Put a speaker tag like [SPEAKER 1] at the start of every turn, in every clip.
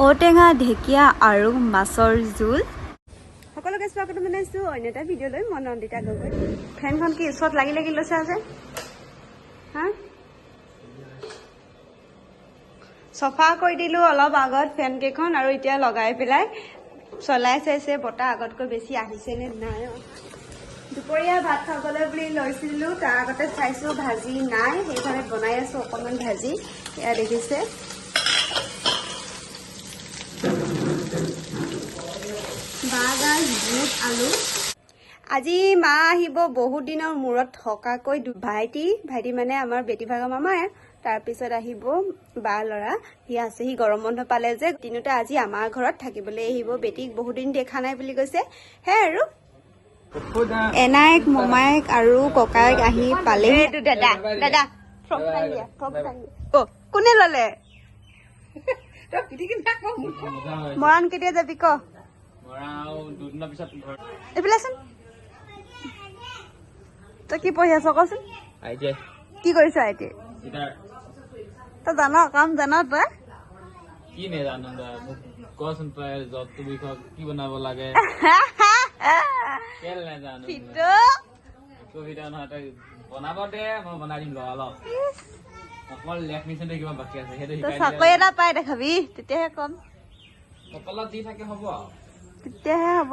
[SPEAKER 1] ঔটেঙা ঢেকীয়া আৰু মাছৰ জোল সকলোকে স্বাগত জনাইছোঁ অন্য এটা ভিডিঅ'লৈ মই নন্দিতা গগৈ ফেনখন কি ওচৰত লাগি লাগি লৈছে যে হা চফা কৰি দিলোঁ অলপ আগত ফেন কেইখন আৰু এতিয়া লগাই পেলাই চলাই চাইছে বতাহ আগতকৈ বেছি আহিছে নে নাই দুপৰীয়া ভাত খাবলৈ বুলি লৈছিলোঁ তাৰ আগতে চাইছোঁ ভাজি নাই সেইকাৰণে বনাই আছোঁ অকণমান ভাজি এয়া দেখিছে বাঁহগাজ বুট আলু আজি মা আহিব বহুত দিনৰ মূৰত থকাকৈ ভাইটি মানে আমাৰ বেটীভাগৰ মামাই তাৰপিছত আহিব বা ল'ৰা সি আছে সি গৰম বন্ধ পালে যে তিনিটা আজি আমাৰ ঘৰত থাকিবলৈ আহিব বেটীক বহুত দিন দেখা নাই বুলি কৈছে হে আৰু এনাইক মমাইক আৰু ককাইক আহি পালে দাদা দাদা কোনে ললে মৰাণ কেতিয়া যাবি ক এইবিলাচোন তই কি পঢ়ি আছ কচোন কি কৰিছ আইটি তই জান কাম জান তই
[SPEAKER 2] কি নেজানো কচোন তই জবটো বিষয় কি বনাব লাগে কেলে নেজানো কবিতা নহয় তই বনাব দে মই বনাই দিম অলপ অকল লেফমিচনটো কিবা বাকী আছে সেইটো
[SPEAKER 1] তই চাকৰি এটা পাই দেখাবি তেতিয়াহে কম
[SPEAKER 2] কপালত দি থাকে হ'ব
[SPEAKER 1] তেতিয়াহে হ'ব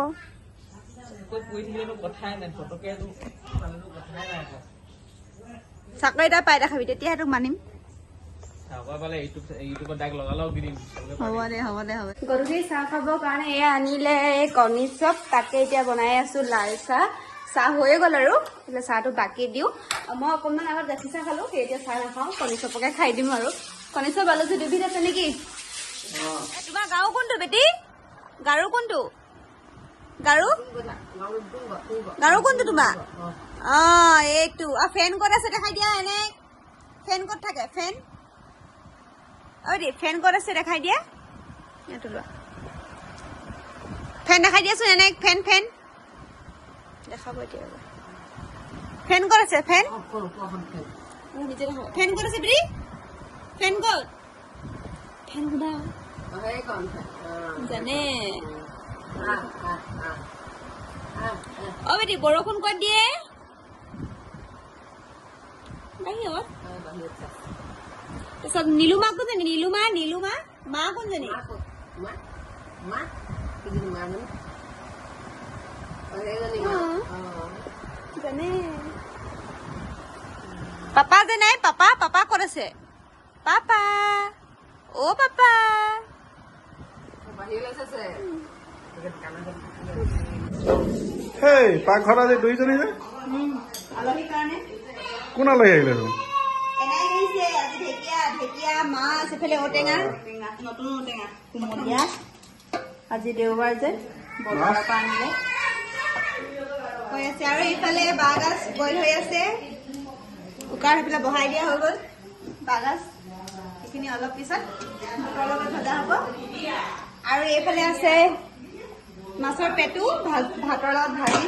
[SPEAKER 1] চাকৰি এটা পাই দেখাবি তেতিয়াহে তোক মানিম গধূলি চাহ খাবৰ কাৰণে এয়া আনিলে কণী চপ তাকে এতিয়া বনাই আছো লাল চাহ চাহ হৈয়ে গ'ল আৰু এতিয়া চাহটো বাকি দিওঁ মই অকণমান আগত গাখীৰ চাহ খালো সেই এতিয়া চাহ নাখাওঁ কণী চপকে খাই দিম আৰু কণী চপ আলু দুবিধ আছে নেকি তোমাৰ গাঁও কোনটো বেটি গাৰু কোনটো গাৰু কোনটো তোমাৰ এইটো ফেন ক'ত আছে দেখাই দিয়া এনে ফেন ক'ত থাকে ফেন ফেন ক'ত আছে দেখাই দিয়া ফেন দেখাই দিয়াচোন এনে ফেন দেখাব এতিয়া ফেন ক'ত আছে ফেন ফেন ক'ত আছে বিৰি ফেন ক'ত ফেন কোনা জানে অ বেটি বৰষুণ ক'ত দিয়ে তাৰপিছত নীলুমা কোনজনী নীলুমা মা কোনজনী জানে পাপা যে নাই পাপা ক'ত আছে পাপা অ পাপা
[SPEAKER 3] হেই পাকঘৰত আজি দুইজনী যে
[SPEAKER 1] আলহীৰ কাৰণে
[SPEAKER 3] কোন আলহী আহিলে
[SPEAKER 1] ঢেকীয়া মাছ এফালে ঔটেঙা নতুন ঔটেঙা কুমলীয়া আজি দেওবাৰ যে বজাৰৰ পৰা আনিলে হৈ আছে আৰু এইফালে বাঁহগাজ বইল হৈ আছে কুকাৰ সেইফালে বহাই দিয়া হৈ গ'ল বাঁহগাজ সেইখিনি অলপ পিছত ভাতৰ লগত ভজা হ'ব আৰু এইফালে আছে মাছৰ পেটু ভাতৰ লগত ভাজি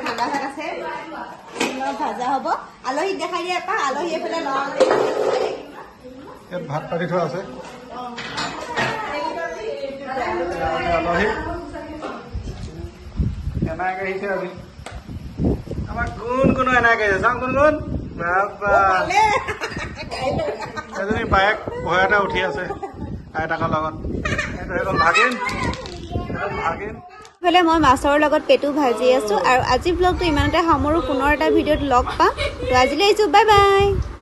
[SPEAKER 1] ঠাণ্ডা ভাত আছে ভাজা হ'ব আলহীক দেখাই দিয়ে এপাহ আলহী এইফালে
[SPEAKER 3] ইয়াত ভাত পাতি থোৱা আছে আলহী এনাইক আহিছে আজি আমাৰ কোন এনাইক আহিছে চাওঁ কোন এজনী বায়েক ভয়তে উঠি আছে আইতাকৰ লগত এইটো হৈ গ'ল ভাগিন
[SPEAKER 1] ইফালে মই মাছৰ লগত পেটু ভাজি আছো আৰু আজি ব্লগটো ইমানতে সামৰো পুনৰ এটা ভিডিঅ'ত লগ পাম তো আজিলৈ আহিছো বাই বাই